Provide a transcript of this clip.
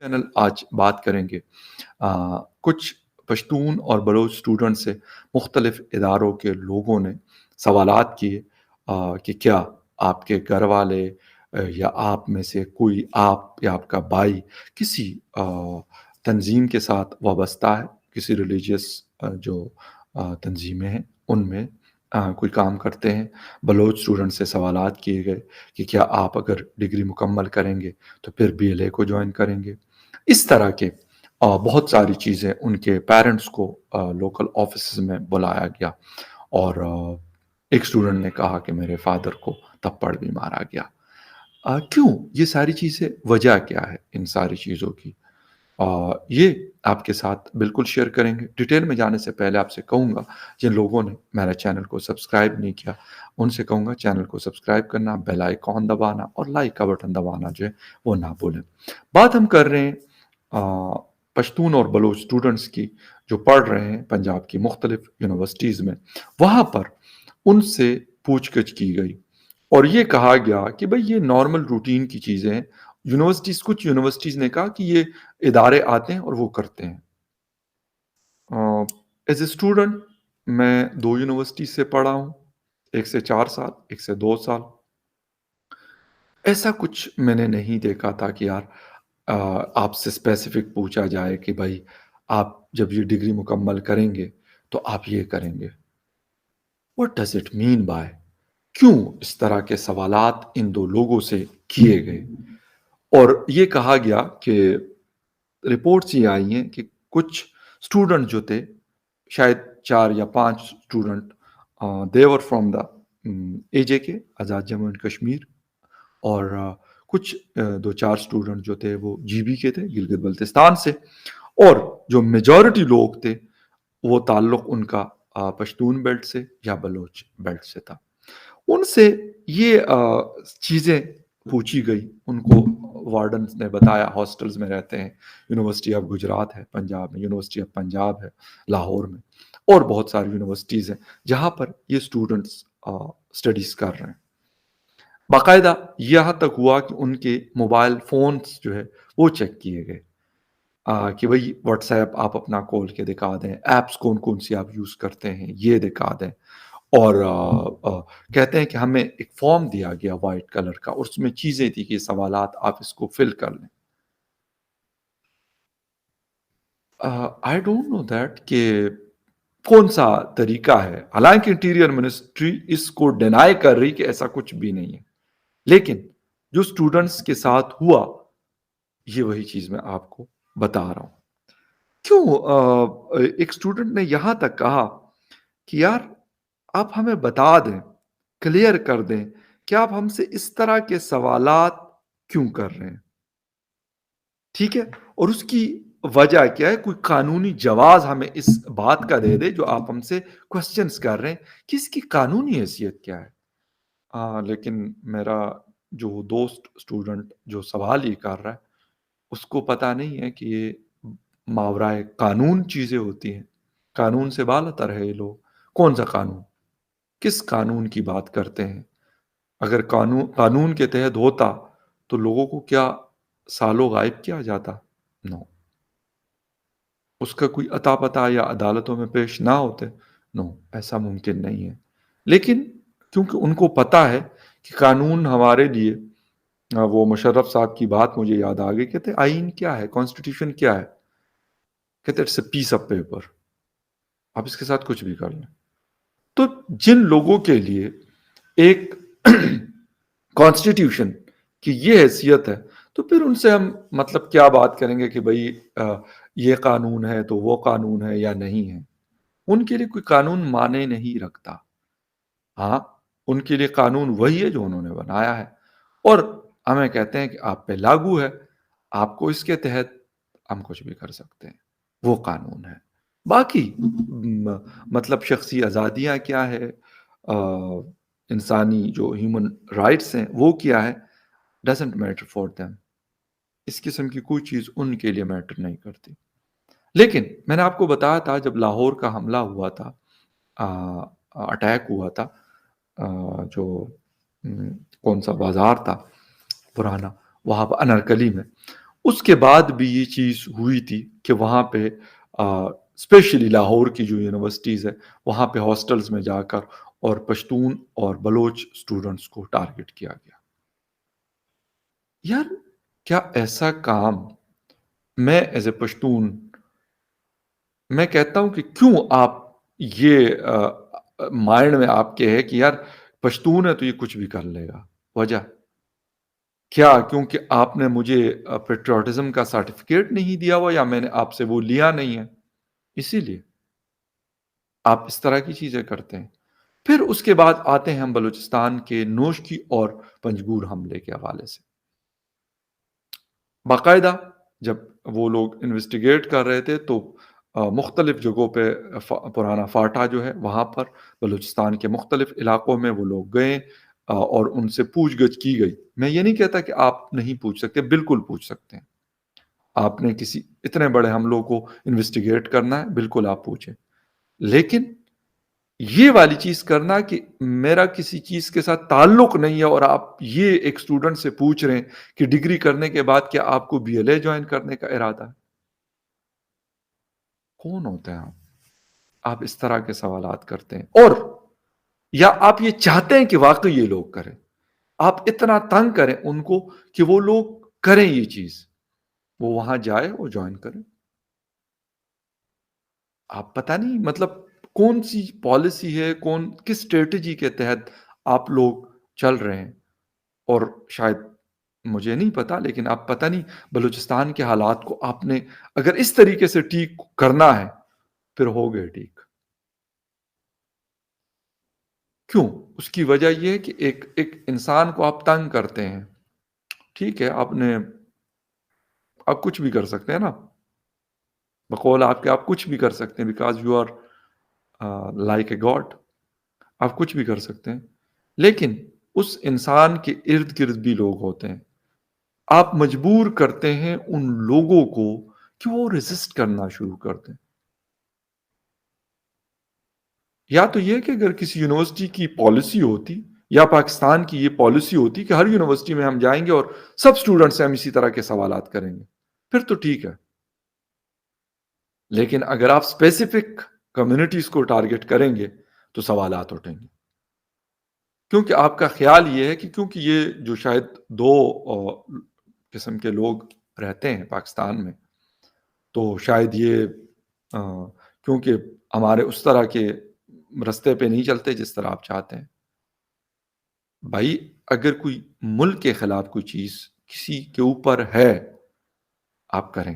Channel आज बात करेंगे कुछ पश्तून और बलोच स्टूडेंट से मुख्तलिफ इदारों के लोगों ने सवालात किए कि क्या आपके घर वाले या आप में से कोई आप या आपका भाई किसी तंजीम के साथ वाबस्ता है, किसी रिलीजियस जो तंजीमें हैं उनमें कोई काम करते हैं। बलोच स्टूडेंट से सवालात किए गए कि क्या आप अगर डिग्री मुकम्मल करेंगे तो फिर बीएलए को ज्वाइन करेंगे। इस तरह के बहुत सारी चीज़ें उनके पेरेंट्स को लोकल ऑफिसेज़ में बुलाया गया और एक स्टूडेंट ने कहा कि मेरे फादर को थप्पड़ भी मारा गया। क्यों? ये सारी चीज़ें वजह क्या है इन सारी चीज़ों की? ये आपके साथ बिल्कुल शेयर करेंगे। डिटेल में जाने से पहले आपसे कहूँगा, जिन लोगों ने मेरे चैनल को सब्सक्राइब नहीं किया, उनसे कहूँगा चैनल को सब्सक्राइब करना, बेल आइकॉन दबाना और लाइक का बटन दबाना जो है वो ना भूलें। बात हम कर रहे हैं पश्तून और बलोच स्टूडेंट्स की जो पढ़ रहे हैं पंजाब की मुख्तलिफ यूनिवर्सिटीज़ में। वहाँ पर उनसे पूछ-गछ की गई और ये कहा गया कि भई ये नॉर्मल रूटीन की चीज़ें हैं। कुछ यूनिवर्सिटीज़ ने कहा कि ये इदारे आते हैं और वो करते हैं। एज़ ए स्टूडेंट मैं 2 यूनिवर्सिटी से पढ़ा हूँ, एक से 4 साल, एक से 2 साल। ऐसा कुछ मैंने नहीं देखा था कि यार अ, आपसे स्पेसिफ़िक पूछा जाए कि भई आप जब ये डिग्री मुकम्मल करेंगे, तो आप ये करेंगे। What does it mean by? क्यों इस तरह के सवालात इन 2 लोगों से किए गए? और ये कहा गया कि रिपोर्ट्स ये आई हैं कि कुछ स्टूडेंट जो थे, शायद 4 या 5 student they were from the AJK Azad Jammu and Kashmir और कुछ 2-4 स्टूडेंट जो थे वो जीबी के थे, गिलगित बल्तिस्तान से और जो मेजॉरिटी लोग थे, वो ताल्लुक उनका पश्तून बेल्ट से या बलोच बेल्ट से था। उनसे ये चीज़ें पूछी गई, उनको वार्डन्स ने बताया हॉस्टल्स में रहते हैं, यूनिवर्सिटी ऑफ गुजरात है पंजाब में, यूनिवर्सिटी ऑफ पंजाब है लाहौर में और बहुत सारी यूनिवर्सिटीज़ हैं, जहाँ पर ये स्टूडेंट्स स्टडीज़ कर रहे हैं। बाकायदा यहाँ तक हुआ कि उनके मोबाइल फ़ोन्स जो है, वो चेक किए गए कि भई व्हाट्सऐप आप अपना खोल के दिखा दें, ऐप्स कौन-कौन सी आप यूज़ करते हैं, ये दिखा दें। और कहते हैं कि हमें एक फॉर्म दिया गया व्हाइट कलर का और उसमें चीज़ें थी कि सवालात आप इसको फिल कर लें। आई डोंट नो दैट कि कौन-सा तरीका है। हालाँकि इंटीरियर मिनिस्ट्री इसको डिनाई कर रही कि ऐसा कुछ भी नहीं है। लेकिन जो स्टूडेंट्स के साथ हुआ, ये वही चीज़ मैं आपको बता रहा हूँ। क्यों एक स्टूडेंट ने यहाँ तक कहा कि यार आप हमें बता दें, क्लियर कर दें कि आप हमसे इस तरह के सवालात क्यों कर रहे हैं, ठीक है? और उसकी वजह क्या है? कोई कानूनी जवाज़ हमें इस बात का दे दे जो आप हमसे क्वेश्चन्स कर रहे हैं कि इसकी कानूनी हैसियत क्या है? लेकिन मेरा जो दोस्त स्टूडेंट जो सवाल ये कर रहा है, उसको पता नहीं है कि ये मावराए कानून चीज़ें होती हैं। कानून से बालातर है ये लोग। कौन-सा कानून? किस कानून की बात करते हैं? अगर कानून के तहत होता, तो लोगों को क्या सालों गायब किया जाता? नो। उसका कोई अता-पता या अदालतों में पेश ना होते? नो, ऐसा मुमकिन नहीं है। लेकिन क्योंकि उनको पता है कि कानून हमारे लिए वो मुशर्रफ साहब की बात मुझे याद आ गई, कहते आईन क्या है? कॉन्स्टिट्यूशन क्या है? कहते it's a piece of paper. आप इसके साथ कुछ भी कर लें। तो जिन लोगों के लिए एक कॉन्स्टिट्यूशन की ये हैसियत है, तो फिर उनसे हम मतलब क्या बात करेंगे कि भई ये कानून है तो वो कानून है या नहीं है। उनके लिए कोई कानून माने नहीं रखता। हाँ, उनके लिए कानून वही है जो उन्होंने बनाया है और हमें कहते हैं कि आप पे लागू है, आपको इसके तहत हम कुछ भी कर सकते हैं, वो कानून है। बाकी मतलब शख्सी आज़ादियाँ क्या है इंसानी जो ह्यूमन राइट्स हैं, वो क्या है, डज़न्ट मैटर फॉर देम। इस किस्म की कोई चीज़ उनके लिए मैटर नहीं करती। लेकिन मैंने आपको बताया था जब लाहौर का हमला हुआ था अटैक हुआ था जो कौन-सा बाज़ार था पुराना, वहाँ पर अनारकली में। اس کے بعد بھی یہ چیز ہوئی تھی کہ وہاں پہ اسپیشلی لاہور کی جو یونیورسٹیز ہے وہاں پہ ہاسٹلز میں جا کر اور پشتون اور بلوچ اسٹوڈنٹس کو ٹارگٹ کیا گیا. یار کیا ایسا کام میں ایز اے پشتون میں کہتا ہوں کہ کیوں آپ یہ مائنڈ میں آپ کے ہے کہ یار پشتون ہے تو یہ کچھ بھی کر لے گا. وجہ کیا کیونکہ آپ نے مجھے پیٹریوٹزم کا سرٹیفکیٹ نہیں دیا ہوا یا میں نے آپ سے وہ لیا نہیں ہے اسی لیے آپ اس طرح کی چیزیں کرتے ہیں. پھر اس کے بعد آتے ہیں ہم بلوچستان کے نوشکی اور پنجگور حملے کے حوالے سے. باقاعدہ جب وہ لوگ انویسٹیگیٹ کر رہے تھے تو مختلف جگہوں پہ پرانا فاٹا جو ہے وہاں پر بلوچستان کے مختلف علاقوں میں وہ لوگ گئے اور ان سے پوچھ گچھ کی گئی. میں یہ نہیں کہتا کہ آپ نہیں پوچھ سکتے، بالکل پوچھ سکتے ہیں. آپ نے کسی اتنے بڑے حملوں کو انویسٹیگیٹ کرنا ہے بالکل آپ پوچھیں، لیکن یہ والی چیز کرنا کہ میرا کسی چیز کے ساتھ تعلق نہیں ہے اور آپ یہ ایک اسٹوڈنٹ سے پوچھ رہے ہیں کہ ڈگری کرنے کے بعد کیا آپ کو بی ایل اے جوائن کرنے کا ارادہ ہے. کون ہوتے ہیں آپ اس طرح کے سوالات کرتے ہیں؟ اور یا آپ یہ چاہتے ہیں کہ واقعی یہ لوگ کریں، آپ اتنا تنگ کریں ان کو کہ وہ لوگ کریں یہ چیز، وہ وہاں جائے وہ جوائن کریں. آپ پتہ نہیں مطلب کون سی پالیسی ہے، کس اسٹریٹجی کے تحت آپ لوگ چل رہے ہیں. اور شاید مجھے نہیں پتا لیکن آپ پتہ نہیں بلوچستان کے حالات کو آپ نے اگر اس طریقے سے ٹھیک کرنا ہے پھر ہو گئے ٹھیک. کیوں؟ اس کی وجہ یہ ہے کہ ایک انسان کو آپ تنگ کرتے ہیں. ٹھیک ہے آپ کچھ بھی کر سکتے ہیں نا، بقول آپ کے آپ کچھ بھی کر سکتے ہیں because you are like a god. آپ کچھ بھی کر سکتے ہیں لیکن اس انسان کے ارد گرد بھی لوگ ہوتے ہیں. آپ مجبور کرتے ہیں ان لوگوں کو کہ وہ ریزسٹ کرنا شروع کر دیں. یا تو یہ کہ اگر کسی یونیورسٹی کی پالیسی ہوتی یا پاکستان کی یہ پالیسی ہوتی کہ ہر یونیورسٹی میں ہم جائیں گے اور سب سٹوڈنٹ سے ہم اسی طرح کے سوالات کریں گے پھر تو ٹھیک ہے. لیکن اگر آپ اسپیسیفک کمیونٹیز کو ٹارگٹ کریں گے تو سوالات اٹھیں گے. کیونکہ آپ کا خیال یہ ہے کہ کیونکہ یہ جو شاید دو قسم کے لوگ رہتے ہیں پاکستان میں تو شاید یہ کیونکہ ہمارے اس طرح کے رستے پہ نہیں چلتے جس طرح آپ چاہتے ہیں. بھائی اگر کوئی ملک کے خلاف کوئی چیز کسی کے اوپر ہے آپ کریں.